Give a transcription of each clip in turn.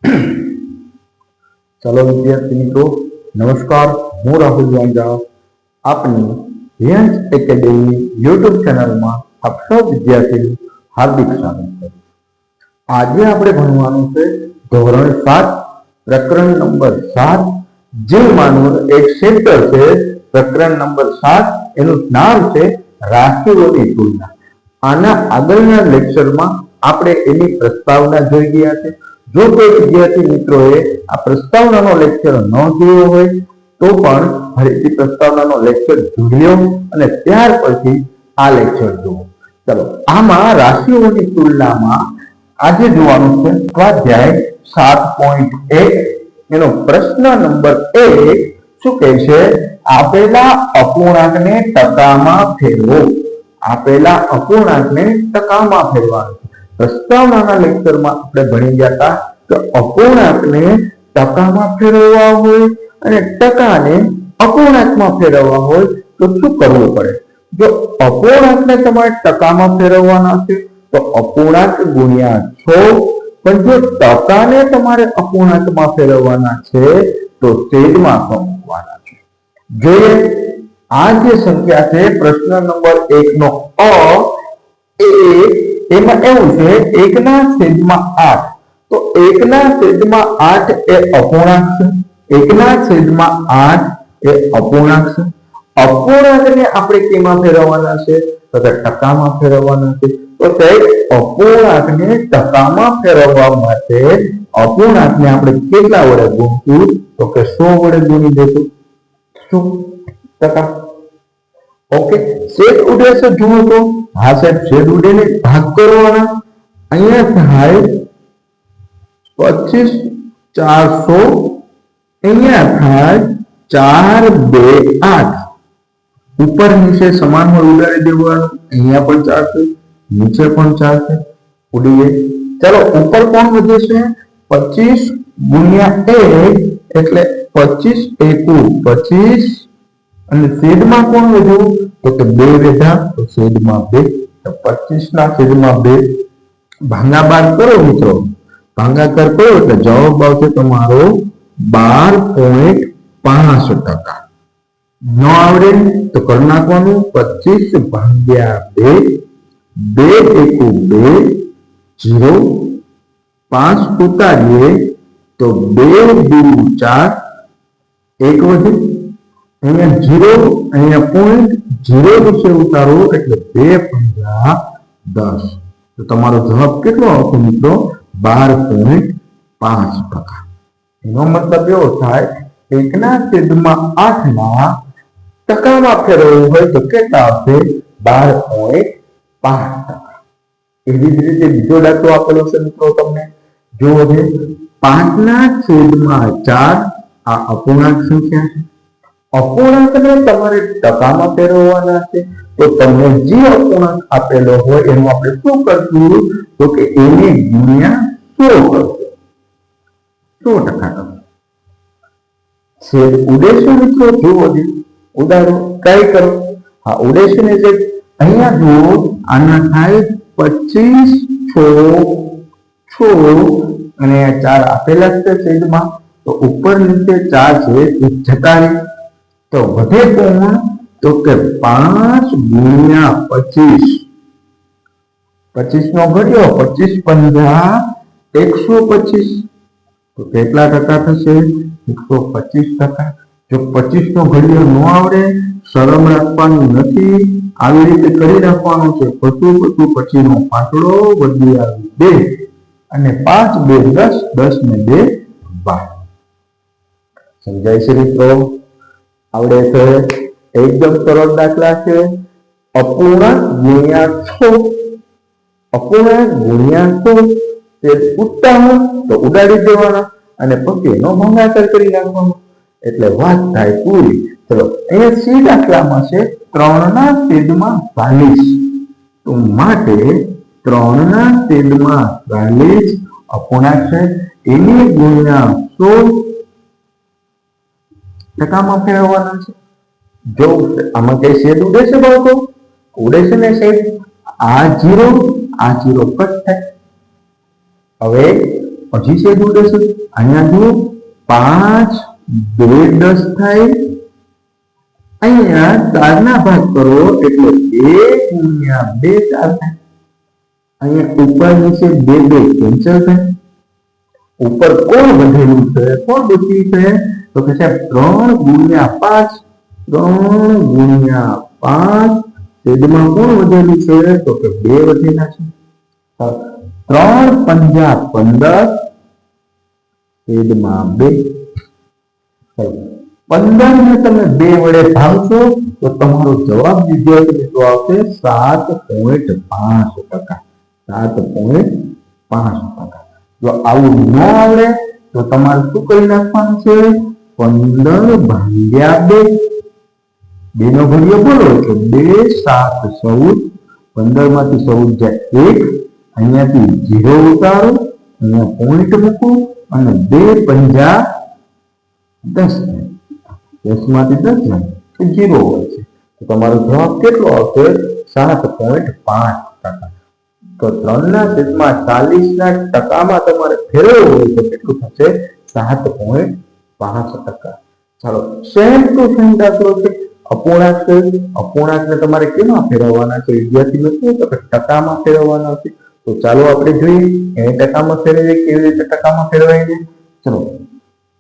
चलो विद्यार्थी मित्रों, नमस्कार। हूँ राहुल वांजा आपनी હેન્સ એકેડેમી યુટ્યુબ ચેનલમાં આપ સૌ વિદ્યાર્થીનું હાર્દિક સ્વાગત કરું। આજે આપણે ભણવાનું છે ધોરણ 7 પ્રકરણ નંબર 7 જીવમાનું એક ચેપ્ટર છે। પ્રકરણ નંબર 7 એનું નામ છે રાશિઓની તુલના। આના આગળના લેક્ચરમાં આપણે એની પ્રસ્તાવના જોઈ ગયા છે। જો કોઈ વિદ્યાર્થી મિત્રોએ આ પ્રસ્તાવનાનો લેક્ચર ન જોયો હોય તો પણ ફરીથી પ્રસ્તાવનાનો લેક્ચર જોઈ લો અને ત્યાર પછી આ લેક્ચર જુઓ। ચલો, આમાં રાશિઓની તુલનામાં આજે જોવાનું છે સ્વાધ્યાય 7.1 એનો પ્રશ્ન નંબર 1 શું કહે છે? આપેલા અપૂર્ણાંકને ટકામાં ફેરવો। આપેલા અપૂર્ણાંકને ટકામાં ફેરવાનો। પ્રસ્તાવનાના લેક્ચરમાં આપણે ભણી ગયા હતા કે અપૂર્ણાંકને ટકામાં ફેરવવા હોય અને ટકાને અપૂર્ણાંકમાં ફેરવવા હોય તો શું કરવું પડે? જો અપૂર્ણાંકને તમારે ટકામાં ફેરવવાના છે તો અપૂર્ણાંક ગુણ્યા 6, પણ જો ટકાને તમારે અપૂર્ણાંકમાં ફેરવવાના છે તો છેદમાં મૂકવાના છે। જોઈએ આ જે સંખ્યા છે પ્રશ્ન નંબર 1 નો અ એમાં એવું છે 1/8। તો 1/8 એ અપૂર્ણાંક છે। 1/8 એ અપૂર્ણાંક છે। અપૂર્ણાંકને આપણે કેમાં ફેરવવાના છે? તો કે ટકામાં ફેરવવાના છે। તો સાહેબ અપૂર્ણાંકને ટકામાં ફેરવવા માટે અપૂર્ણાંકને આપણે કેટલા વડે ગુણીશું? તો કે 100 વડે ગુણી દઈશું। 100%। ઓકે, છેદ ઉડે છે જુઓ તો હા સાહેબ છેદ ઉડે ને ભાગ કરવાના। અહીંયા થાય 25 400, અહીંયા થાય 4 2 8। ઉપર નીચે સમાન હોય ઉડાડી દેવાનું। અહીંયા પણ 4 છે, નીચે પણ 4 છે, ઉડી ગઈ। ચાલો ઉપર કોણ વધે છે? 25 ગુણ્યા 1 એટલે 25 એકુ 25 અને છેદમાં કોણ વધ્યું? તો કે 2 વધ્યા તો છેદમાં 2। તો 25/2 ભાગાકાર કરો મિત્રો, ભાગાકાર કરો એટલે જવાબ આવશે તમારો 12.5%। ન આવડે તો કરી નાખવાનું 25/2, 2 એકુ 2 0, 5 ઉતારીએ તો 2 દુ 4, 1 વધે। અહીંયા 0, અહીંયા પોઈન્ટ 0 વિશે ઉતારો એટલે 2 × 10। તો તમારો જવાબ કેટલો આવશે મિત્રો? 12.5%। એનો મતલબ એવો થાય 1/8 ના ટકામાં ફેરવવું હોય તો કેટલા આવશે? 12.5%। એવી જ રીતે બીજો દાખલો આપેલો છે મિત્રો તમને જુઓ છે 5/4 આ અપૂર્ણાંક સંખ્યા છે। અપૂર્ણાંકને તમારે ટકામાં ફેરવવાના છે તો તમને જે અપૂર્ણાંક આપેલો હોય એનું આપણે શું કરશું? તો કે એને ગુણ્યા 100 કરશું। 100% છેદ ઉડે છે મિત્રો જુઓ છે ઉદાહરણ કઈ કરો હા ઉડે છે ને જે અહીંયા જુઓ આના થાય 25 6 અને 4 આપેલા છે છેદમાં તો ઉપર નીચે 4 છે જતા રહે તો વધે કોણ? તો કે 5 ગુણ્યા 25, 25 નો ઘડ્યો 25 × 125 તો કેટલા ટકા થશે? 125%। જો 25 નો ઘડિયો ન આવડે શરમ રાખવાનું નથી, આવી રીતે કરી નાખવાનું છે। પછીનો પાંચડો વધી આવી 2 અને 5 2 10, 10 ને 2 12। સમજાય છે મિત્રો? આવડે છે? એકદમ સરળ દાખલા છે। અપૂર્ણાંક ગુણ્યા 100, અપૂર્ણાંક ગુણ્યા 100 તે ઉડતા હોય તો ઉડાડી દેવાના અને પછી એનો ભાગાકાર કરી નાખવાનો એટલે વાત થાય પૂરી। ચલો અહીંયા સી દાખલામાં છે 3/40। તો માટે 3/40 અપૂર્ણાંક છે એને ગુણ્યા 100 ટકામાં ફેરવવાના છે। જો આમાં કઈ છેદ ઉડે છે બાળકો? ઉડે છે ને છેદ। આ 0 કટ થાય। હવે હજી છેદ ઉડે છે. અહીંયા જો 5 2 10 થાય. અહીંયા 4 ના ભાગ કરો એટલે 2 ગુણ્યા 2 4 થાય. અહીંયા ઉપર નીચે 2 2 કેન્સલ થાય. ઉપર કોણ વધેલું છે, કોણ બચ્યું છે? તો કે સાહેબ 3 ગુણ્યા 5. 3 ગુણ્યા 5 છેદમાં કોણ વધેલું છે? તો કે 2 વધેલા છે. 3 પંજા 15 છેદમાં 2. 15 ને તમે 2 વડે ભાગશો તો તમારો જવાબ વિદ્યાર્થી મિત્રો આવશે 7.5%. 7.5%. જો આવું ન આવડે તો તમારે શું કરી નાખવાનું છે? 15 ભાગ્યા 2. 2 નો ઘડિયો બોલો એટલે 2 7 14. 15 માંથી 14 જાય 1. અહીંયાથી 0 ઉતારો, અહીંયા પોઈન્ટ મૂકો અને 2 પંજા 10. 10 માંથી 10 જાય તો 0 હોય છે. તો તમારો જવાબ કેટલો આવશે? 7.5%. તો 3/40 ના ટકામાં તમારે ફેરવવું હોય તો કેટલું થશે? 7.5%. ચાલો સેમ ટુ સેમ દાખલો છે. અપૂર્ણાંક છે. અપૂર્ણાંકને તમારે કેમાં ફેરવવાના છે વિદ્યાર્થી મિત્રો? તો કે ટકામાં ફેરવવાના છે. તો ચાલો આપણે જોઈએ એને ટકામાં ફેરવીએ, કેવી રીતે ટકામાં ફેરવાય છે. ચલો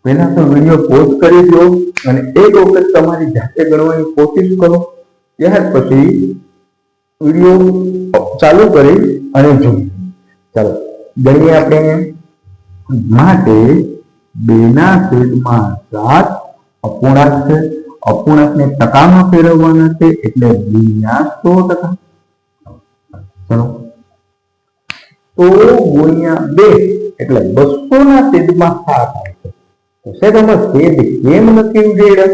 પહેલા તો વિડીયો પોઝ કરી દો અને એક વખત તમારી જાતે ગણવાની કોશિશ કરો. ત્યાર પછી વિડીયો ચાલુ કરી અને જોઈએ. ચાલો ગણીએ આપણે. માટે 2/7 અપૂર્ણાંક છે. અપૂર્ણાંકને ટકામાં ફેરવવાના છે એટલે ગુણ્યા 100%. ચલો તો ગુણ્યા 2 એટલે 200/7 થાય છે. તો સાહેબ આમાં છેદ કેમ નથી ઉડેલા?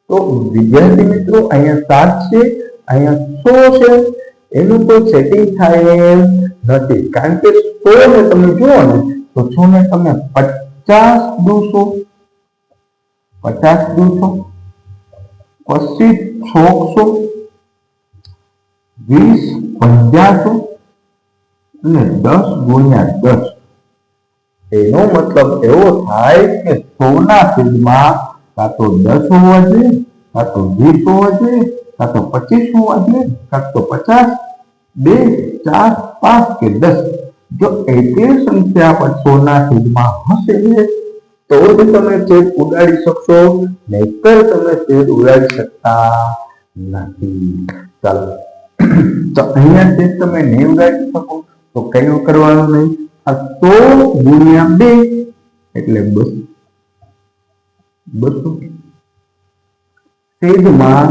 તો વિદ્યાર્થી મિત્રો અહીંયા 7 છે, અહીંયા 100 છે. એનું કોઈ સેટિંગ થાય એમ નથી, કારણ કે 100 ને તમે જુઓ ને તો 100 ને તમે 50 દૂસો, 50 દૂસો, પછી 600, 20 500 અને 10 ગુણ્યા 10. એનો મતલબ એવો થાય કે 100/7 કાં તો 10 હોવા જોઈએ, કાં તો 20 હોવા જોઈએ, કાં તો 25 હોવા જોઈએ, કાં તો 50, 2, 4, 5 કે 10. જો એટલી સંખ્યા પણ 100/7 હશે તો જ તમે છેદ ઉડાડી શકશો, નહીંતર તમે છેદ ઉડાડી શકતા નથી. ચાલો તો અહીંયા છેદ તમે નહીં ઉડાડી શકો તો કયું કરવાનું નહીં? આ 100 ગુણ્યા 2 એટલે 200 છેદમાં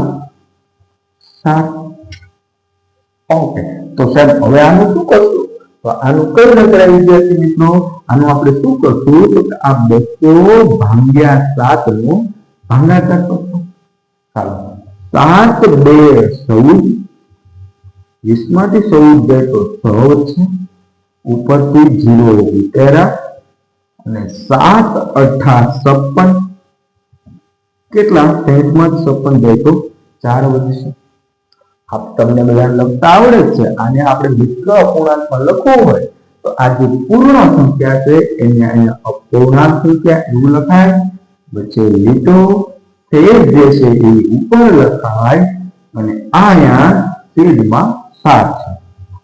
7. ઓકે, તો સાહેબ હવે આનું શું કરશું? તો આનું કઈ નકરા વિદ્યાર્થી મિત્રો? આનું આપણે શું કરશું? તો આ 200/7 નો ભાગાકાર કરશું. ચાલો 7 2 14, 20 માંથી 14 જાય તો 6 છે, ઉપરથી 0 ઉતેરા અને 7 8 56. કેટલા? 60 માંથી 56 જાય તો 4 વધશે. તમને બધા લખતા આવડે છે. આને આપણે મિશ્ર અપૂર્ણાંકમાં લખવું હોય તો આ જે પૂર્ણ સંખ્યા છે એને અહીંયા અપૂર્ણાંક સંખ્યા એવું લખાય, વચ્ચે લીટો છેદ જે છે એ ઉપર લખાય અને અહીંયા છેદમાં 7 છે.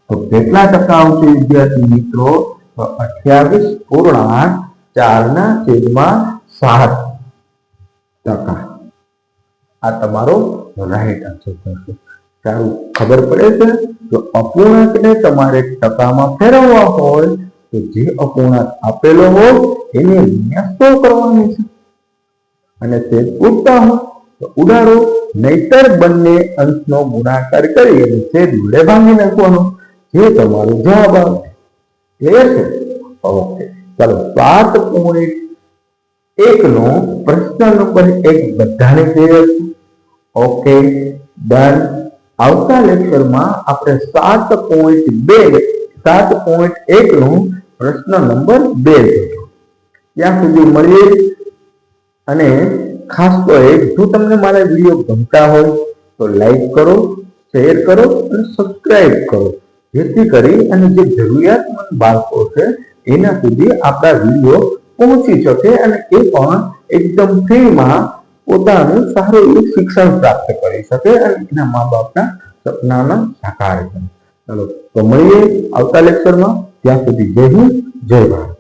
તો કેટલા ટકા આવશે વિદ્યાર્થી મિત્રો? તો 28.4/7. આ તમારો રાઈટ આન્સર થશે. સારું ખબર પડે છે? જો અપૂર્ણાંકને તમારે ટકામાં ફેરવવા હોય તો જે અપૂર્ણાંક આપેલો હોય એને ગુણ્યા 100 કરવાની છે અને છેદ ઉડતા હોય તો ઉડાડો, નહીતર બંને અંશનો ગુણાકાર કરી અને છેદ વડે ભાંગી નાખવાનો. જે તમારો જવાબ આવે. ક્લિયર છે? ઓકે ચાલો 7.1 નો પ્રશ્ન નંબર 1 બધાને ક્લિયર છે? Okay done. આવતા લેક્ચરમાં આપણે 7.1 નો પ્રશ્ન નંબર 2 જોઈશું. ત્યાં સુધી મળીએ. અને ખાસ તો જો તમને મારા વિડીયો ગમતા હોય તો લાઈક કરો, શેર કરો અને સબસ્ક્રાઇબ કરો, જેથી કરી અને જે જરૂરિયાતમંદ બાળકો છે એના સુધી આપણા વિડીયો પહોંચી શકે અને એ પણ એકદમ ફ્રીમાં પોતાનું સારું એવું શિક્ષણ પ્રાપ્ત કરી શકે અને એના મા બાપના સપનાના સાકાર કરે. ચાલો તો મળીએ આવતા લેક્ચરમાં. ત્યાં સુધી જય હિન્દ, જય ભારત.